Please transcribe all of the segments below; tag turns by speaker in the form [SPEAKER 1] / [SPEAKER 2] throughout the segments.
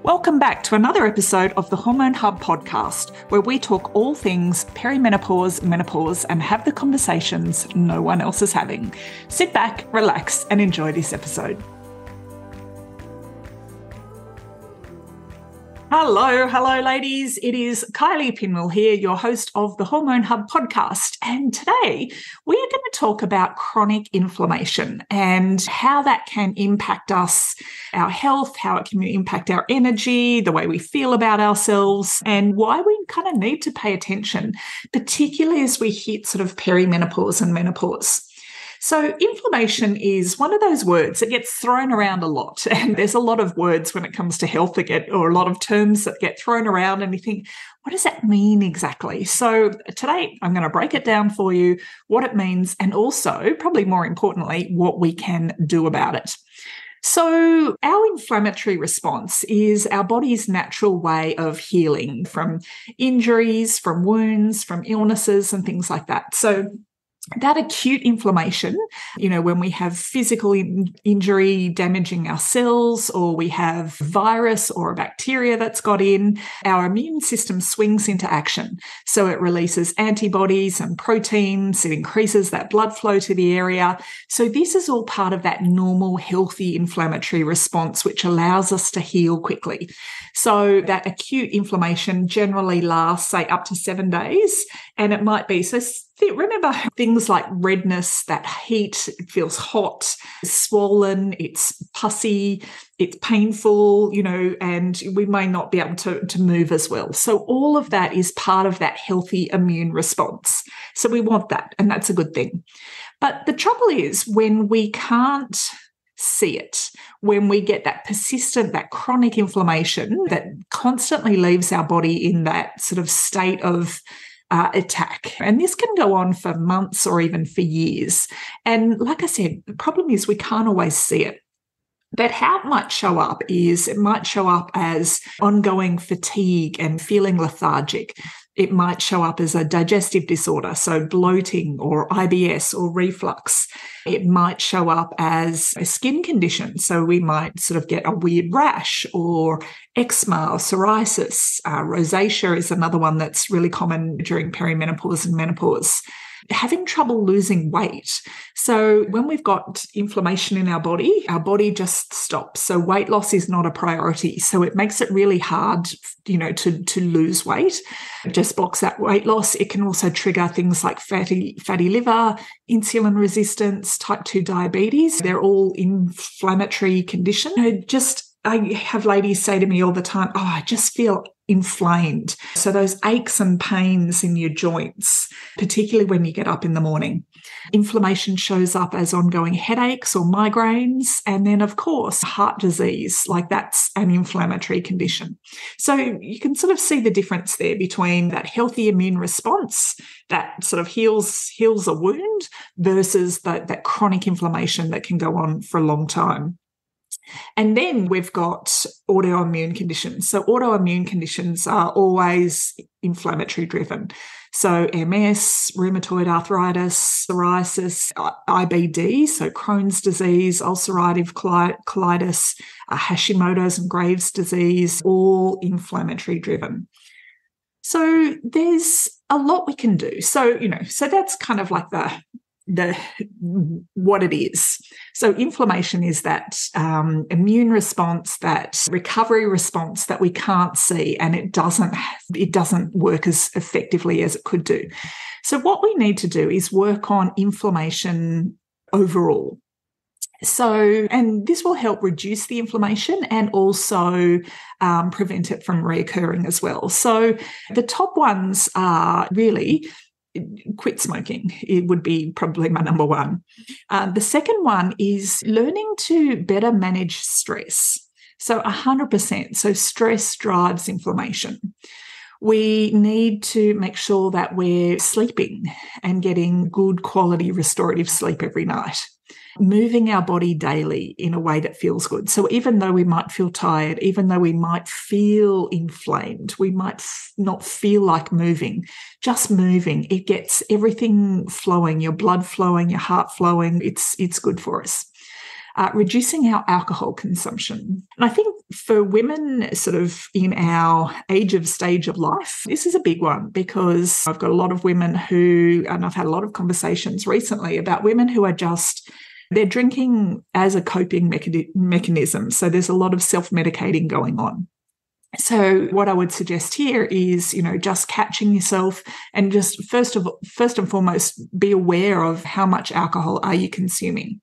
[SPEAKER 1] Welcome back to another episode of the Hormone Hub podcast, where we talk all things perimenopause, menopause, and have the conversations no one else is having. Sit back, relax, and enjoy this episode. Hello, ladies. It is Kylie Pinwell here, your host of the Hormone Hub podcast. And today we are going to talk about chronic inflammation and how that can impact us, our health, how it can impact our energy, the way we feel about ourselves, and why we kind of need to pay attention, particularly as we hit sort of perimenopause and menopause. So inflammation is one of those words that gets thrown around a lot. And there's a lot of words when it comes to health or a lot of terms that get thrown around and you think, what does that mean exactly? So today I'm going to break it down for you, what it means, and also, probably more importantly, what we can do about it. So our inflammatory response is our body's natural way of healing from injuries, from wounds, from illnesses and things like that. So that acute inflammation, when we have physical injury damaging our cells, or we have virus or a bacteria that's got in, our immune system swings into action. So it releases antibodies and proteins, it increases that blood flow to the area. So this is all part of that normal, healthy inflammatory response, which allows us to heal quickly. So that acute inflammation generally lasts, say, up to 7 days, and it might be, remember things like redness, that heat, it feels hot, it's swollen, it's pussy, it's painful, and we may not be able to move as well. So all of that is part of that healthy immune response. So we want that, and that's a good thing. But the trouble is when we can't see it, when we get that persistent, that chronic inflammation that constantly leaves our body in that sort of state of attack. And this can go on for months or even for years. And like I said, the problem is we can't always see it. But how it might show up is it might show up as ongoing fatigue and feeling lethargic. It might show up as a digestive disorder, so bloating or IBS or reflux. It might show up as a skin condition, so we might sort of get a weird rash or eczema or psoriasis. Rosacea is another one that's really common during perimenopause and menopause. Having trouble losing weight. So when we've got inflammation in our body just stops. So weight loss is not a priority. So it makes it really hard, to lose weight. It just blocks that weight loss. It can also trigger things like fatty liver, insulin resistance, type 2 diabetes. They're all inflammatory conditions. I have ladies say to me all the time, I just feel inflamed. So those aches and pains in your joints, particularly when you get up in the morning. Inflammation shows up as ongoing headaches or migraines. And then, of course, heart disease, like that's an inflammatory condition. So you can sort of see the difference there between that healthy immune response that sort of heals a wound versus that chronic inflammation that can go on for a long time. And then we've got autoimmune conditions. So autoimmune conditions are always inflammatory driven. So MS, rheumatoid arthritis, psoriasis, IBD, so Crohn's disease, ulcerative colitis, Hashimoto's and Graves' disease, all inflammatory driven. So there's a lot we can do. So, so that's kind of like what it is. So inflammation is that immune response, that recovery response that we can't see, and it doesn't work as effectively as it could do. So what we need to do is work on inflammation overall. So, and this will help reduce the inflammation and also prevent it from reoccurring as well. So the top ones are really quit smoking. It would be probably my number one. The second one is learning to better manage stress. So 100%. So stress drives inflammation. We need to make sure that we're sleeping and getting good quality restorative sleep every night. Moving our body daily in a way that feels good. So even though we might feel tired, even though we might feel inflamed, we might not feel like moving, just moving, it gets everything flowing, your blood flowing, your heart flowing. It's good for us. reducing our alcohol consumption. And I think for women sort of in our stage of life, this is a big one because I've got a lot of women who, and I've had a lot of conversations recently about women who are they're drinking as a coping mechanism. So there's a lot of self-medicating going on. So what I would suggest here is, just catching yourself and just first and foremost, be aware of how much alcohol are you consuming.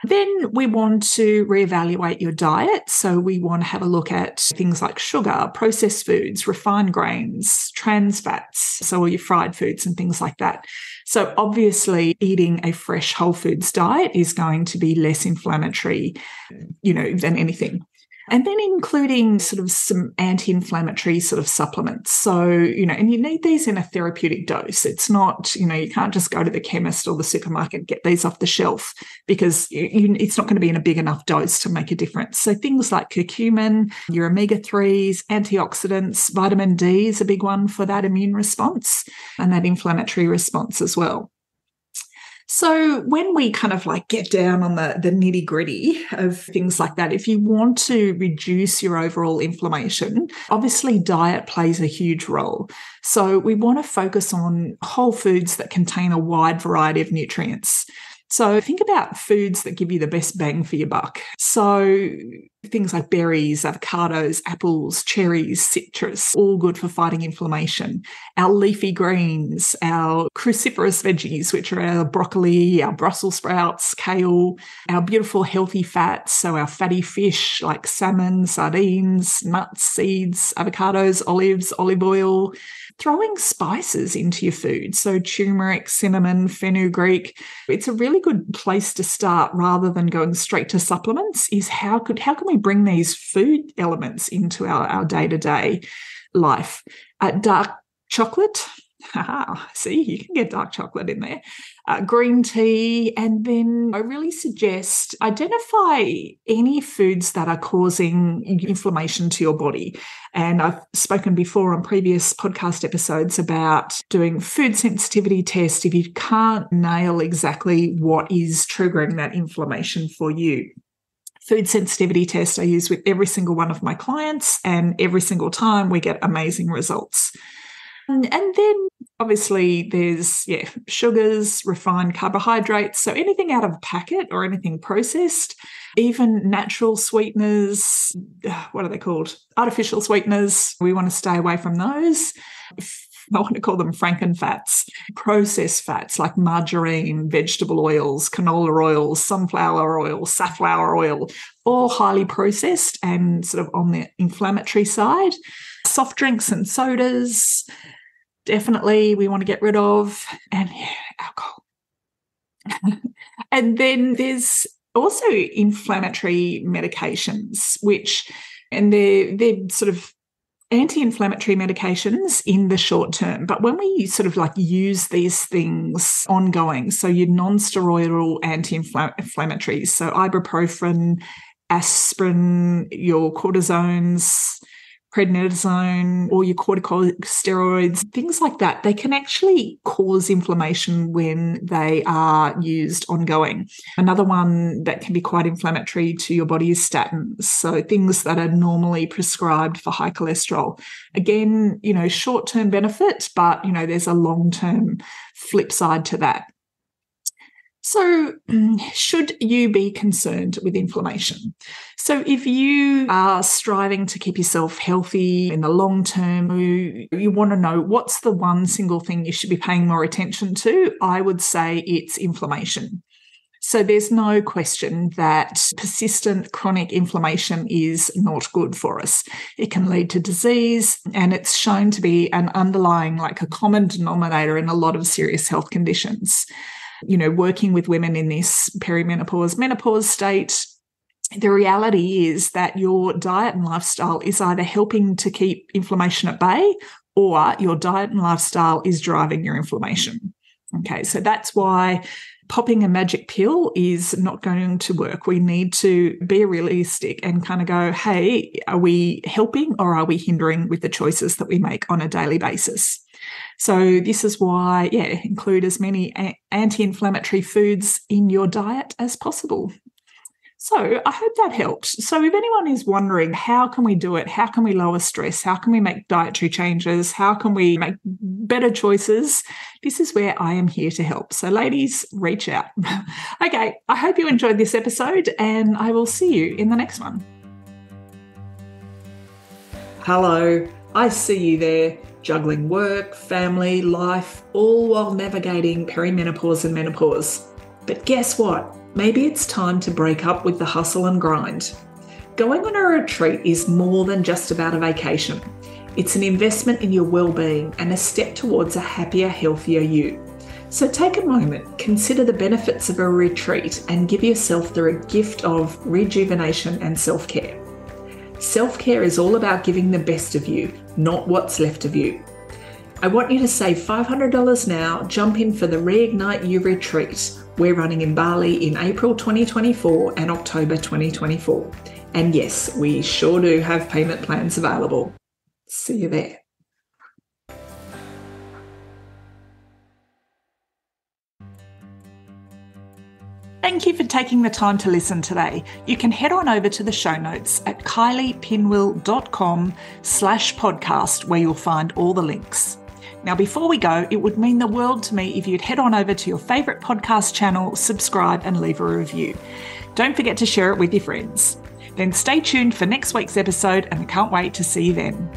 [SPEAKER 1] Then we want to reevaluate your diet. So we want to have a look at things like sugar, processed foods, refined grains, trans fats, so all your fried foods and things like that. So obviously eating a fresh whole foods diet is going to be less inflammatory, than anything. And then including sort of some anti-inflammatory sort of supplements. So, and you need these in a therapeutic dose. It's not, you can't just go to the chemist or the supermarket and get these off the shelf because it's not going to be in a big enough dose to make a difference. So things like curcumin, your omega-3s, antioxidants, vitamin D is a big one for that immune response and that inflammatory response as well. So when we kind of get down on the nitty-gritty of things like that, if you want to reduce your overall inflammation, obviously diet plays a huge role. So we want to focus on whole foods that contain a wide variety of nutrients. So think about foods that give you the best bang for your buck. So things like berries, avocados, apples, cherries, citrus, all good for fighting inflammation. Our leafy greens, our cruciferous veggies, which are our broccoli, our Brussels sprouts, kale, our beautiful healthy fats, so our fatty fish like salmon, sardines, nuts, seeds, avocados, olives, olive oil. Throwing spices into your food, so turmeric, cinnamon, fenugreek. It's a really good place to start rather than going straight to supplements is how can we bring these food elements into our day-to-day life? Dark chocolate. See, you can get dark chocolate in there. Green tea. And then I really suggest identify any foods that are causing inflammation to your body. And I've spoken before on previous podcast episodes about doing food sensitivity tests if you can't nail exactly what is triggering that inflammation for you. Food sensitivity test I use with every single one of my clients, and every single time we get amazing results. And then obviously there's, sugars, refined carbohydrates. So anything out of a packet or anything processed, even natural sweeteners, what are they called? Artificial sweeteners. We want to stay away from those. I want to call them frankenfats. Processed fats like margarine, vegetable oils, canola oils, sunflower oil, safflower oil, all highly processed and sort of on the inflammatory side. Soft drinks and sodas, definitely we want to get rid of, and alcohol. And then there's also inflammatory medications, and they're sort of anti-inflammatory medications in the short term. But when we sort of use these things ongoing, so your non-steroidal anti-inflammatories, so ibuprofen, aspirin, your cortisones, prednisone, or your corticosteroids, things like that, they can actually cause inflammation when they are used ongoing. Another one that can be quite inflammatory to your body is statins. So things that are normally prescribed for high cholesterol. Again, short-term benefit, but, there's a long-term flip side to that. So should you be concerned with inflammation? So if you are striving to keep yourself healthy in the long term, you want to know what's the one single thing you should be paying more attention to, I would say it's inflammation. So there's no question that persistent chronic inflammation is not good for us. It can lead to disease, and it's shown to be an underlying, a common denominator in a lot of serious health conditions. Working with women in this perimenopause, menopause state, the reality is that your diet and lifestyle is either helping to keep inflammation at bay, or your diet and lifestyle is driving your inflammation. Okay, so that's why popping a magic pill is not going to work. We need to be realistic and kind of go, hey, are we helping or are we hindering with the choices that we make on a daily basis? So this is why, include as many anti-inflammatory foods in your diet as possible. So I hope that helped. So if anyone is wondering, how can we do it? How can we lower stress? How can we make dietary changes? How can we make better choices? This is where I am here to help. So ladies, reach out. Okay, I hope you enjoyed this episode and I will see you in the next one. Hello, I see you there, juggling work, family, life, all while navigating perimenopause and menopause. But guess what? Maybe it's time to break up with the hustle and grind. Going on a retreat is more than just about a vacation. It's an investment in your well-being and a step towards a happier, healthier you. So take a moment, consider the benefits of a retreat and give yourself the gift of rejuvenation and self-care. Self-care is all about giving the best of you, not what's left of you. I want you to save $500 now, jump in for the Reignite You Retreat. We're running in Bali in April 2024 and October 2024. And yes, we sure do have payment plans available. See you there. Thank you for taking the time to listen today. You can head on over to the show notes at kyliepinwill.com/podcast where you'll find all the links. Now, before we go, it would mean the world to me if you'd head on over to your favourite podcast channel, subscribe and leave a review. Don't forget to share it with your friends. Then stay tuned for next week's episode and I can't wait to see you then.